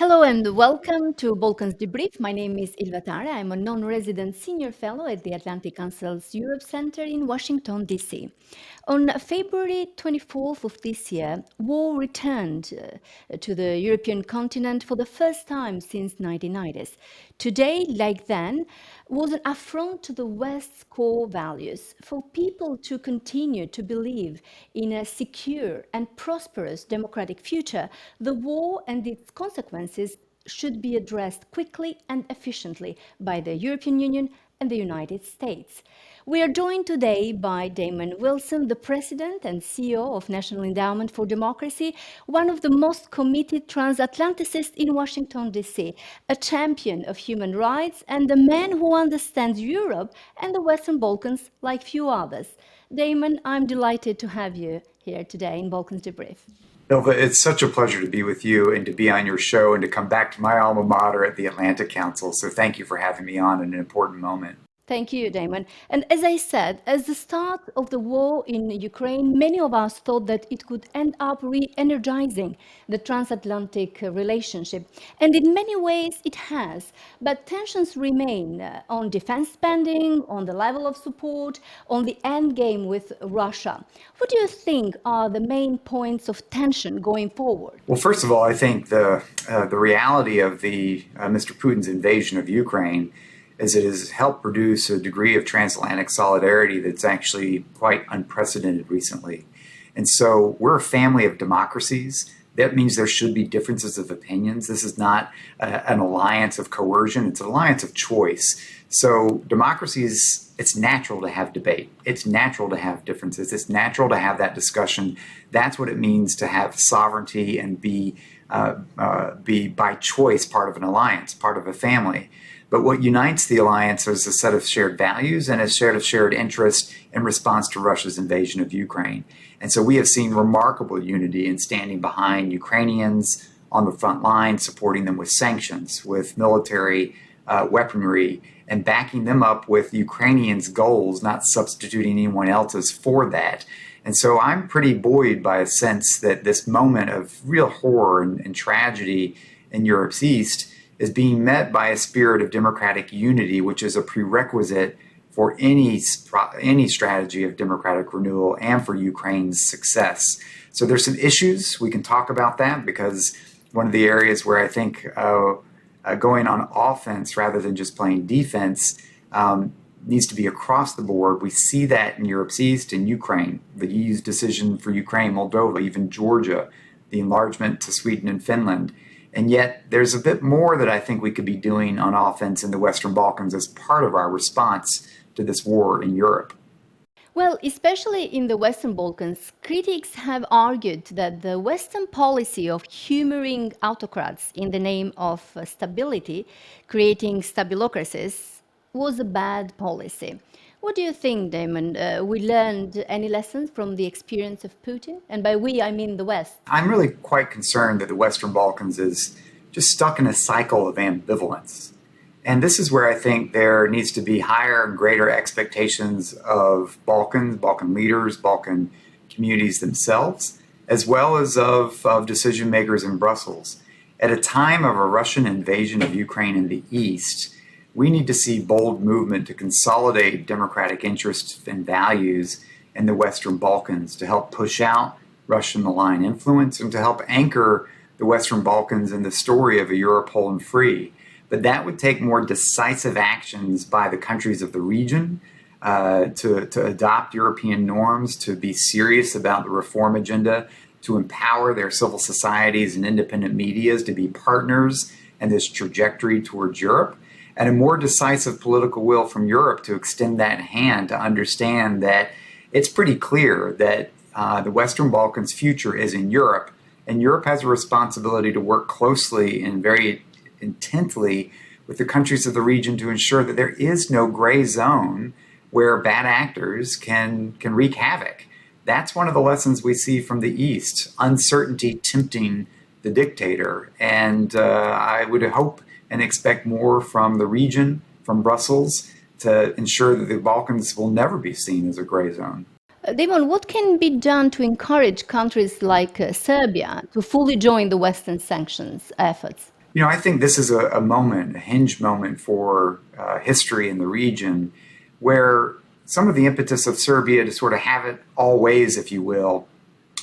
Hello and welcome to Balkans Debrief. My name is Ilva Tare. I'm a non-resident senior fellow at the Atlantic Council's Europe Center in Washington, D.C. On February 24th of this year, war returned to the European continent for the first time since 1990s. Today, like then, was an affront to the West's core values. For people to continue to believe in a secure and prosperous democratic future, the war and its consequences should be addressed quickly and efficiently by the European Union and the United States. We are joined today by Damon Wilson, the President and CEO of National Endowment for Democracy, one of the most committed transatlanticists in Washington, D.C., a champion of human rights, and a man who understands Europe and the Western Balkans like few others. Damon, I'm delighted to have you here today in Balkans Debrief. Ilva, it's such a pleasure to be with you and to be on your show and to come back to my alma mater at the Atlantic Council. So thank you for having me on at an important moment. Thank you, Damon. And as I said, as the start of the war in Ukraine, many of us thought that it could end up re-energizing the transatlantic relationship. And in many ways it has. But tensions remain on defense spending, on the level of support, on the end game with Russia. What do you think are the main points of tension going forward? Well, first of all, I think the reality of Mr. Putin's invasion of Ukraine is it has helped produce a degree of transatlantic solidarity that's actually quite unprecedented recently. And so we're a family of democracies. That means there should be differences of opinions. This is not an alliance of coercion. It's an alliance of choice. So democracies, it's natural to have debate. It's natural to have differences. It's natural to have that discussion. That's what it means to have sovereignty and be by choice part of an alliance, part of a family. But what unites the alliance is a set of shared values and a set of shared interest in response to Russia's invasion of Ukraine. And so we have seen remarkable unity in standing behind Ukrainians on the front line, supporting them with sanctions, with military weaponry, and backing them up with Ukrainians' goals, not substituting anyone else's for that. And so I'm pretty buoyed by a sense that this moment of real horror and tragedy in Europe's East is being met by a spirit of democratic unity, which is a prerequisite for any strategy of democratic renewal and for Ukraine's success. So there's some issues. We can talk about that because one of the areas where I think going on offense rather than just playing defense needs to be across the board. We see that in Europe's East, in Ukraine, the EU's decision for Ukraine, Moldova, even Georgia, the enlargement to Sweden and Finland. And yet there's a bit more that I think we could be doing on offense in the Western Balkans as part of our response to this war in Europe. Well, especially in the Western Balkans, critics have argued that the Western policy of humoring autocrats in the name of stability, creating stabilocracies, was a bad policy. What do you think, Damon? We learned any lessons from the experience of Putin? And by we, I mean the West. I'm really quite concerned that the Western Balkans is just stuck in a cycle of ambivalence. And this is where I think there needs to be higher and greater expectations of Balkan leaders, Balkan communities themselves, as well as of decision makers in Brussels. At a time of a Russian invasion of Ukraine in the East, we need to see bold movement to consolidate democratic interests and values in the Western Balkans to help push out Russian-aligned influence and to help anchor the Western Balkans in the story of a Europe whole and free. But that would take more decisive actions by the countries of the region to adopt European norms, to be serious about the reform agenda, to empower their civil societies and independent medias to be partners in this trajectory towards Europe, and a more decisive political will from Europe to extend that hand to understand that it's pretty clear that the Western Balkans' future is in Europe, and Europe has a responsibility to work closely and very intently with the countries of the region to ensure that there is no gray zone where bad actors can wreak havoc. That's one of the lessons we see from the East, uncertainty tempting the dictator, and I would hope and expect more from the region, from Brussels, to ensure that the Balkans will never be seen as a gray zone. Damon, what can be done to encourage countries like Serbia to fully join the Western sanctions efforts? I think this is a moment, a hinge moment for history in the region, where some of the impetus of Serbia to sort of have it all ways, if you will,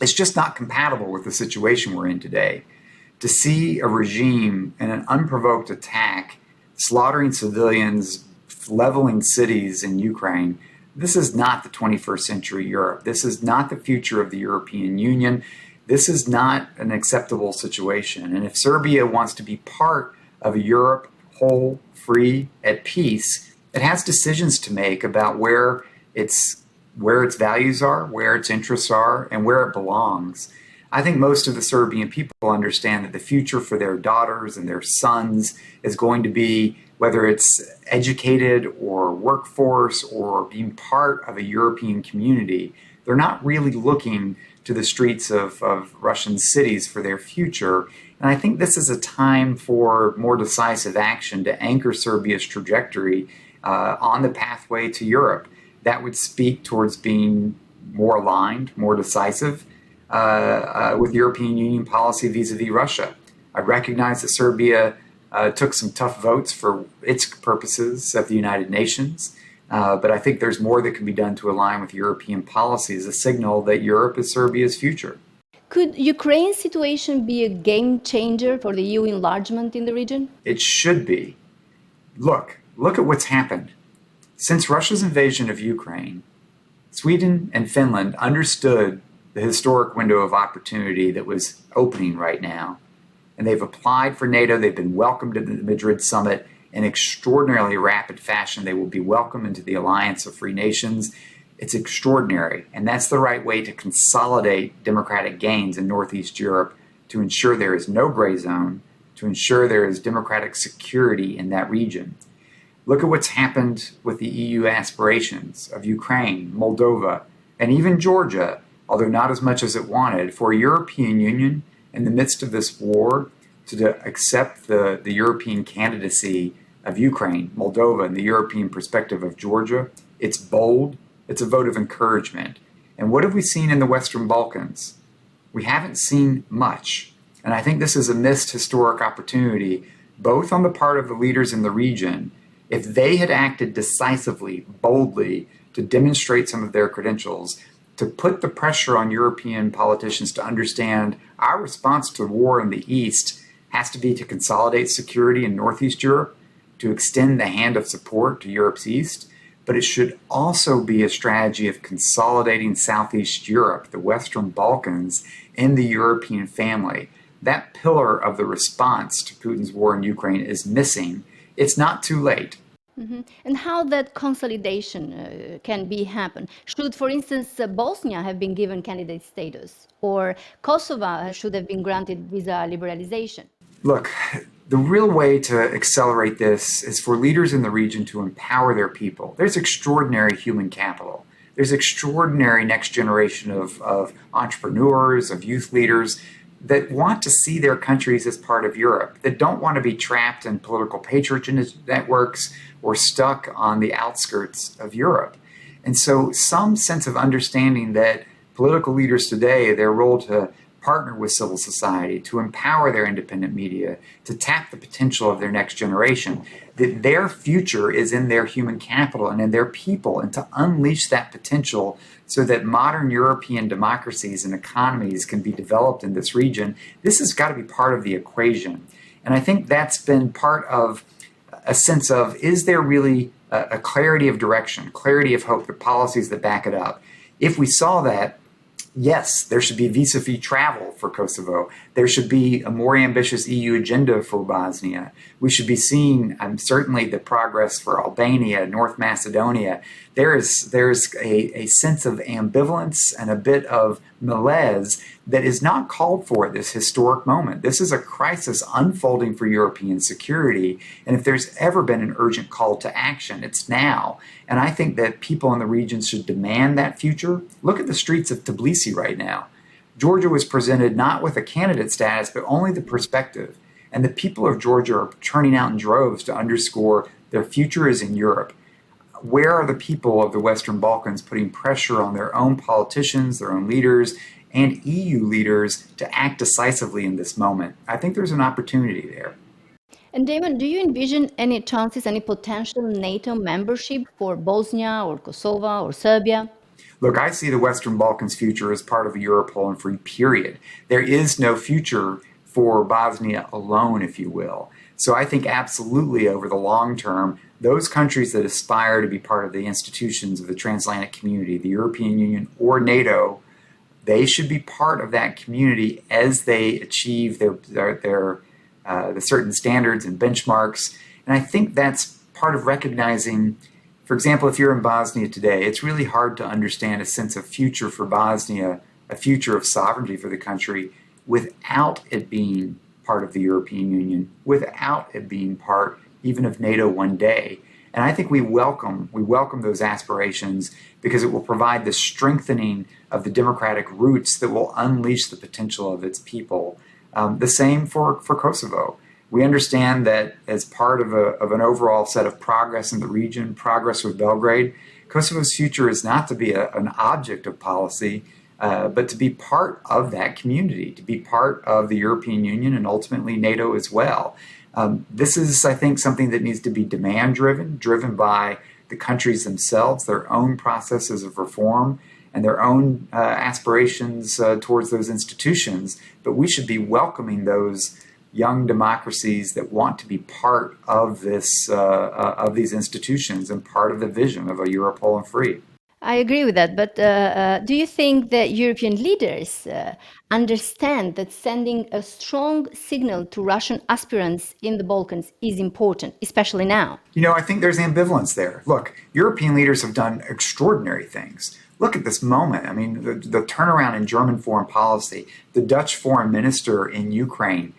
is just not compatible with the situation we're in today. To see a regime in an unprovoked attack, slaughtering civilians, leveling cities in Ukraine, this is not the 21st century Europe. This is not the future of the European Union. This is not an acceptable situation. And if Serbia wants to be part of a Europe whole, free, at peace, it has decisions to make about where its values are, where its interests are, and where it belongs. I think most of the Serbian people understand that the future for their daughters and their sons is going to be, whether it's educated or workforce or being part of a European community, they're not really looking to the streets of Russian cities for their future. And I think this is a time for more decisive action to anchor Serbia's trajectory on the pathway to Europe. That would speak towards being more aligned, more decisive with European Union policy vis-a-vis Russia. I recognize that Serbia took some tough votes for its purposes at the United Nations, but I think there's more that can be done to align with European policy as a signal that Europe is Serbia's future. Could Ukraine's situation be a game changer for the EU enlargement in the region? It should be. Look at what's happened. Since Russia's invasion of Ukraine, Sweden and Finland understood the historic window of opportunity that was opening right now. And they've applied for NATO. They've been welcomed to the Madrid summit in extraordinarily rapid fashion. They will be welcomed into the Alliance of Free Nations. It's extraordinary. And that's the right way to consolidate democratic gains in Northeast Europe, to ensure there is no gray zone, to ensure there is democratic security in that region. Look at what's happened with the EU aspirations of Ukraine, Moldova, and even Georgia, although not as much as it wanted, for a European Union in the midst of this war to accept the European candidacy of Ukraine, Moldova, and the European perspective of Georgia. It's bold. It's a vote of encouragement. And what have we seen in the Western Balkans? We haven't seen much. And I think this is a missed historic opportunity, both on the part of the leaders in the region. If they had acted decisively, boldly, to demonstrate some of their credentials, to put the pressure on European politicians to understand our response to war in the East has to be to consolidate security in Northeast Europe, to extend the hand of support to Europe's East, but it should also be a strategy of consolidating Southeast Europe, the Western Balkans, in the European family. That pillar of the response to Putin's war in Ukraine is missing. It's not too late. Mm-hmm. And how that consolidation can be happen? Should, for instance, Bosnia have been given candidate status, or Kosovo should have been granted visa liberalization? Look, the real way to accelerate this is for leaders in the region to empower their people. There's extraordinary human capital. There's extraordinary next generation of entrepreneurs, of youth leaders that want to see their countries as part of Europe, that don't want to be trapped in political patronage networks or stuck on the outskirts of Europe. And so some sense of understanding that political leaders today, their role to partner with civil society, to empower their independent media, to tap the potential of their next generation, that their future is in their human capital and in their people, and to unleash that potential so that modern European democracies and economies can be developed in this region. This has got to be part of the equation. And I think that's been part of a sense of, is there really a clarity of direction, clarity of hope, the policies that back it up? If we saw that, yes, there should be visa-free travel for Kosovo. There should be a more ambitious EU agenda for Bosnia. We should be seeing certainly the progress for Albania, North Macedonia. There's a sense of ambivalence and a bit of malaise that is not called for at this historic moment. This is a crisis unfolding for European security. And if there's ever been an urgent call to action, it's now. And I think that people in the region should demand that future. Look at the streets of Tbilisi right now. Georgia was presented not with a candidate status, but only the perspective. And the people of Georgia are turning out in droves to underscore their future is in Europe. Where are the people of the Western Balkans putting pressure on their own politicians, their own leaders, and EU leaders to act decisively in this moment? I think there's an opportunity there. And Damon, do you envision any chances, any potential NATO membership for Bosnia or Kosovo or Serbia? Look, I see the Western Balkans' future as part of a Europol and free period. There is no future for Bosnia alone, if you will. So I think absolutely over the long term, those countries that aspire to be part of the institutions of the transatlantic community, the European Union or NATO, they should be part of that community as they achieve the certain standards and benchmarks. And I think that's part of recognizing, for example, if you're in Bosnia today, it's really hard to understand a sense of future for Bosnia, a future of sovereignty for the country, without it being part of the European Union, without it being part even of NATO one day. And I think we welcome those aspirations because it will provide the strengthening of the democratic roots that will unleash the potential of its people. The same for Kosovo. We understand that as part of an overall set of progress in the region, progress with Belgrade, Kosovo's future is not to be an object of policy, but to be part of that community, to be part of the European Union and ultimately NATO as well. This is, I think, something that needs to be demand-driven, driven by the countries themselves, their own processes of reform, and their own aspirations towards those institutions. But we should be welcoming those young democracies that want to be part of of these institutions and part of the vision of a Europol and free. I agree with that, but do you think that European leaders understand that sending a strong signal to Russian aspirants in the Balkans is important, especially now? I think there's ambivalence there. Look, European leaders have done extraordinary things. Look at this moment. I mean, the turnaround in German foreign policy, the Dutch foreign minister in Ukraine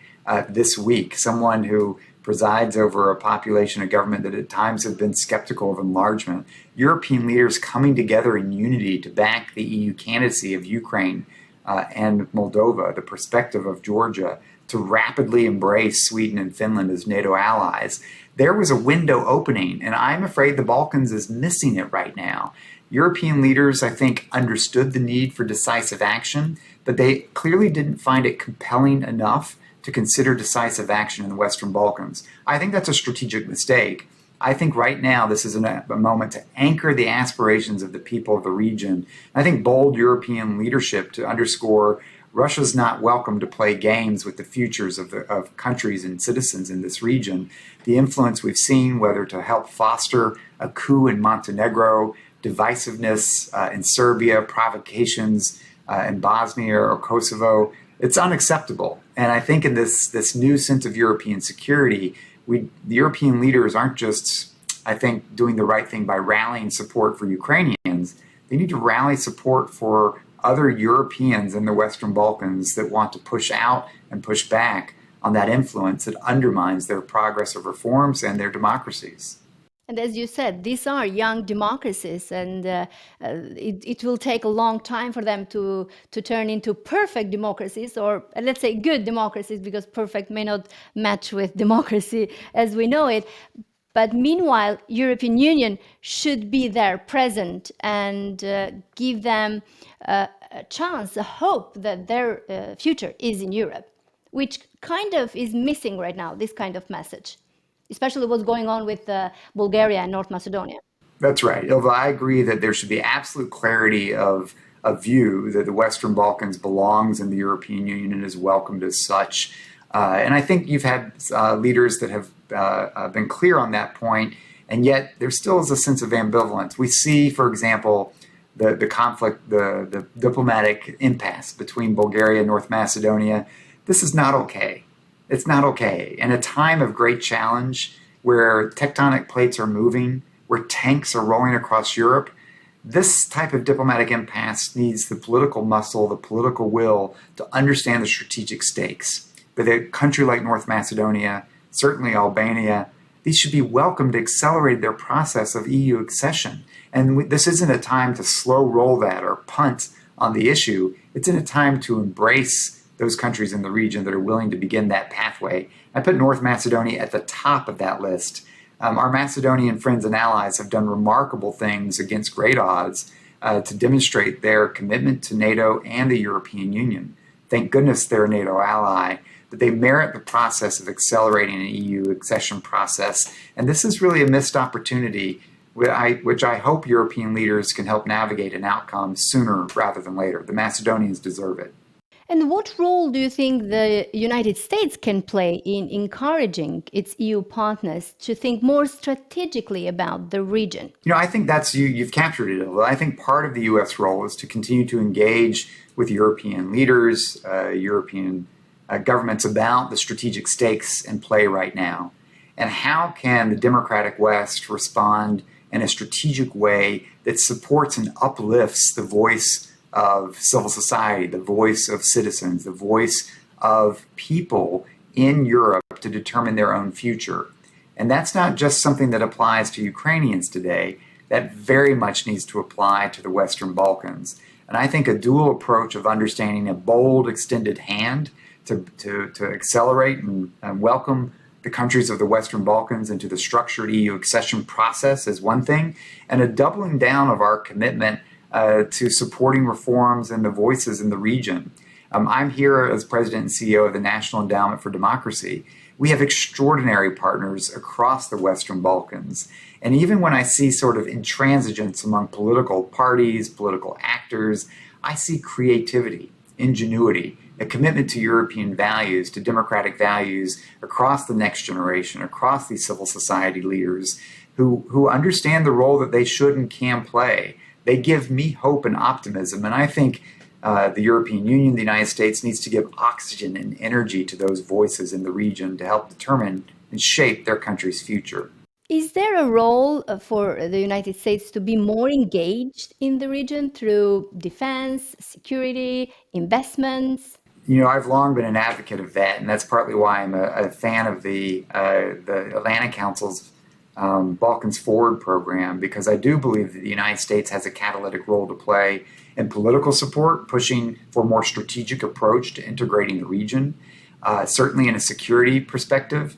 this week, someone who presides over a population of government that at times have been skeptical of enlargement. European leaders coming together in unity to back the EU candidacy of Ukraine and Moldova, the perspective of Georgia, to rapidly embrace Sweden and Finland as NATO allies. There was a window opening, and I'm afraid the Balkans is missing it right now. European leaders, I think, understood the need for decisive action, but they clearly didn't find it compelling enough to consider decisive action in the Western Balkans. I think that's a strategic mistake. I think right now this is a moment to anchor the aspirations of the people of the region. I think bold European leadership to underscore Russia's not welcome to play games with the futures of countries and citizens in this region. The influence we've seen, whether to help foster a coup in Montenegro, divisiveness in Serbia, provocations in Bosnia or Kosovo, it's unacceptable. And I think in this new sense of European security, the European leaders aren't just, I think, doing the right thing by rallying support for Ukrainians. They need to rally support for other Europeans in the Western Balkans that want to push out and push back on that influence that undermines their progress of reforms and their democracies. And as you said, these are young democracies, and it will take a long time for them to turn into perfect democracies, or let's say good democracies, because perfect may not match with democracy as we know it. But meanwhile, European Union should be there present and give them a chance, a hope that their future is in Europe, which kind of is missing right now, this kind of message, especially what's going on with Bulgaria and North Macedonia. That's right. Ilva, I agree that there should be absolute clarity of view that the Western Balkans belongs in the European Union and is welcomed as such. And I think you've had leaders that have been clear on that point, and yet there still is a sense of ambivalence. We see, for example, the conflict, the diplomatic impasse between Bulgaria and North Macedonia. This is not okay. It's not okay. In a time of great challenge, where tectonic plates are moving, where tanks are rolling across Europe, this type of diplomatic impasse needs the political muscle, the political will to understand the strategic stakes. But a country like North Macedonia, certainly Albania, these should be welcomed to accelerate their process of EU accession. And this isn't a time to slow roll that or punt on the issue. It's in a time to embrace those countries in the region that are willing to begin that pathway. I put North Macedonia at the top of that list. Our Macedonian friends and allies have done remarkable things against great odds to demonstrate their commitment to NATO and the European Union. Thank goodness they're a NATO ally, but they merit the process of accelerating an EU accession process. And this is really a missed opportunity, which I hope European leaders can help navigate an outcome sooner rather than later. The Macedonians deserve it. And what role do you think the United States can play in encouraging its EU partners to think more strategically about the region? I think that's you've captured it. I think part of the U.S. role is to continue to engage with European leaders, European governments about the strategic stakes in play right now. And how can the democratic West respond in a strategic way that supports and uplifts the voice of civil society, the voice of citizens, the voice of people in Europe to determine their own future. And that's not just something that applies to Ukrainians today. That very much needs to apply to the Western Balkans. And I think a dual approach of understanding a bold, extended hand to accelerate and welcome the countries of the Western Balkans into the structured EU accession process is one thing, and a doubling down of our commitment to supporting reforms and the voices in the region. I'm here as President and CEO of the National Endowment for Democracy. We have extraordinary partners across the Western Balkans. And even when I see sort of intransigence among political parties, political actors, I see creativity, ingenuity, a commitment to European values, to democratic values across the next generation, across these civil society leaders who understand the role that they should and can play. They give me hope and optimism, and I think the European Union, the United States, needs to give oxygen and energy to those voices in the region to help determine and shape their country's future. Is there a role for the United States to be more engaged in the region through defense, security, investments? I've long been an advocate of that, and that's partly why I'm a fan of the Atlantic Council's Balkans Forward program, because I do believe that the United States has a catalytic role to play in political support, pushing for a more strategic approach to integrating the region, certainly in a security perspective,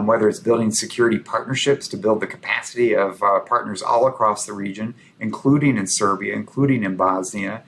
whether it's building security partnerships to build the capacity of partners all across the region, including in Serbia, including in Bosnia,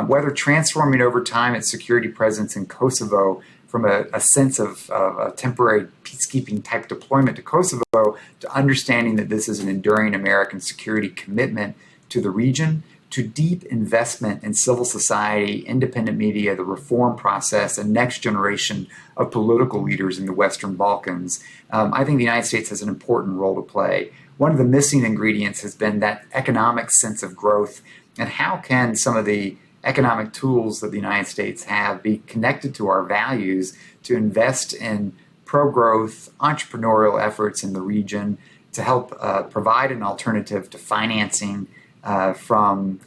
whether transforming over time its security presence in Kosovo from a sense of a temporary peacekeeping type deployment to Kosovo to understanding that this is an enduring American security commitment to the region, to deep investment in civil society, independent media, the reform process, and next generation of political leaders in the Western Balkans. I think the United States has an important role to play. One of the missing ingredients has been that economic sense of growth, and how can some of the economic tools that the United States have be connected to our values to invest in pro-growth entrepreneurial efforts in the region to help provide an alternative to financing from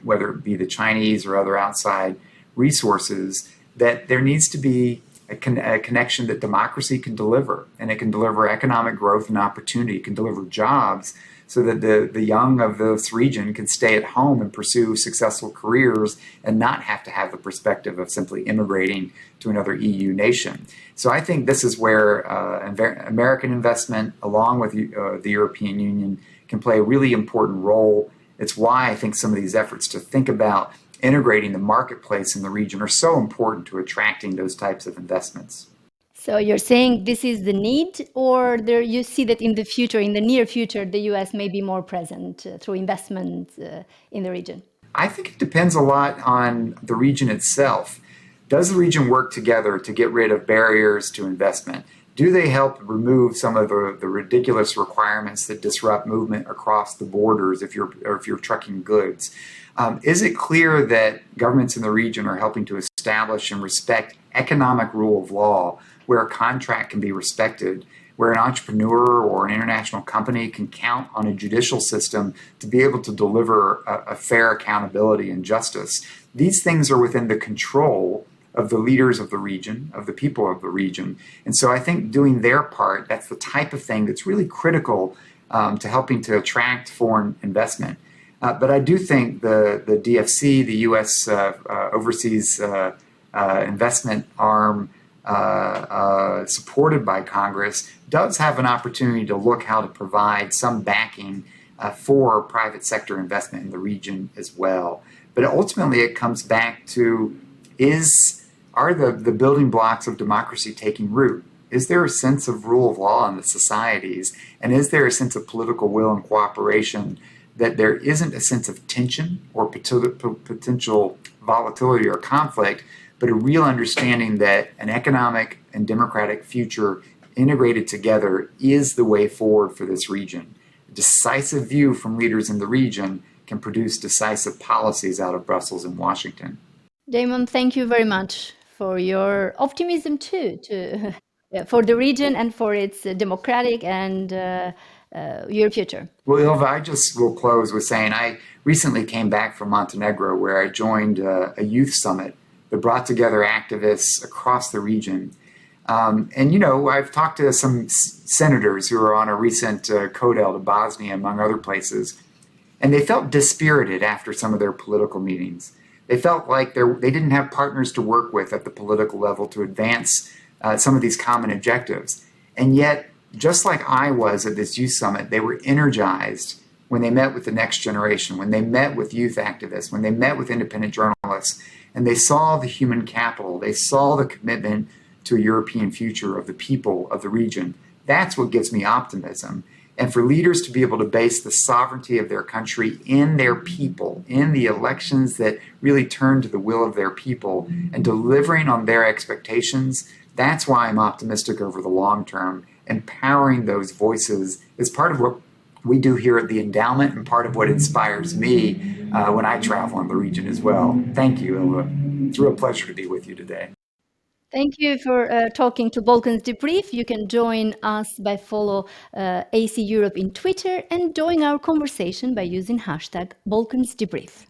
whether it be the Chinese or other outside resources, that there needs to be a connection that democracy can deliver, and it can deliver economic growth and opportunity, it can deliver jobs, so that the young of this region can stay at home and pursue successful careers and not have to have the perspective of simply immigrating to another EU nation. So I think this is where American investment, along with the European Union, can play a really important role. It's why I think some of these efforts to think about integrating the marketplace in the region are so important to attracting those types of investments. So you're saying this is the need, or you see that in the future, in the near future, the US may be more present through investment in the region? I think it depends a lot on the region itself. Does the region work together to get rid of barriers to investment? Do they help remove some of the ridiculous requirements that disrupt movement across the borders if you're trucking goods? Is it clear that governments in the region are helping to establish and respect economic rule of law, where a contract can be respected, where an entrepreneur or an international company can count on a judicial system to be able to deliver a fair accountability and justice? These things are within the control of the leaders of the region, of the people of the region. And so I think doing their part, that's the type of thing that's really critical to helping to attract foreign investment. But I do think the DFC, the U.S. Overseas Investment Arm, supported by Congress, does have an opportunity to look how to provide some backing for private sector investment in the region as well. But ultimately it comes back to, is are the building blocks of democracy taking root? Is there a sense of rule of law in the societies? And is there a sense of political will and cooperation, that there isn't a sense of tension or potential volatility or conflict, but a real understanding that an economic and democratic future integrated together is the way forward for this region? A decisive view from leaders in the region can produce decisive policies out of Brussels and Washington. Damon, thank you very much for your optimism too, for the region and for its democratic and your future. Well, Ilva, I just will close with saying I recently came back from Montenegro, where I joined a youth summit that brought together activists across the region. And, you know, I've talked to some senators who are on a recent CODEL to Bosnia, among other places, and they felt dispirited after some of their political meetings. They felt like they didn't have partners to work with at the political level to advance some of these common objectives. And yet, just like I was at this youth summit, they were energized when they met with the next generation, when they met with youth activists, when they met with independent journalists, and they saw the human capital, they saw the commitment to a European future of the people of the region. That's what gives me optimism. And for leaders to be able to base the sovereignty of their country in their people, in the elections that really turn to the will of their people and delivering on their expectations, that's why I'm optimistic over the long term. Empowering those voices is part of what we do here at the endowment and part of what inspires me when I travel in the region as well. Thank you, Ilva. It's a real pleasure to be with you today. Thank you for talking to Balkans Debrief. You can join us by follow AC Europe in Twitter and join our conversation by using hashtag Balkans Debrief.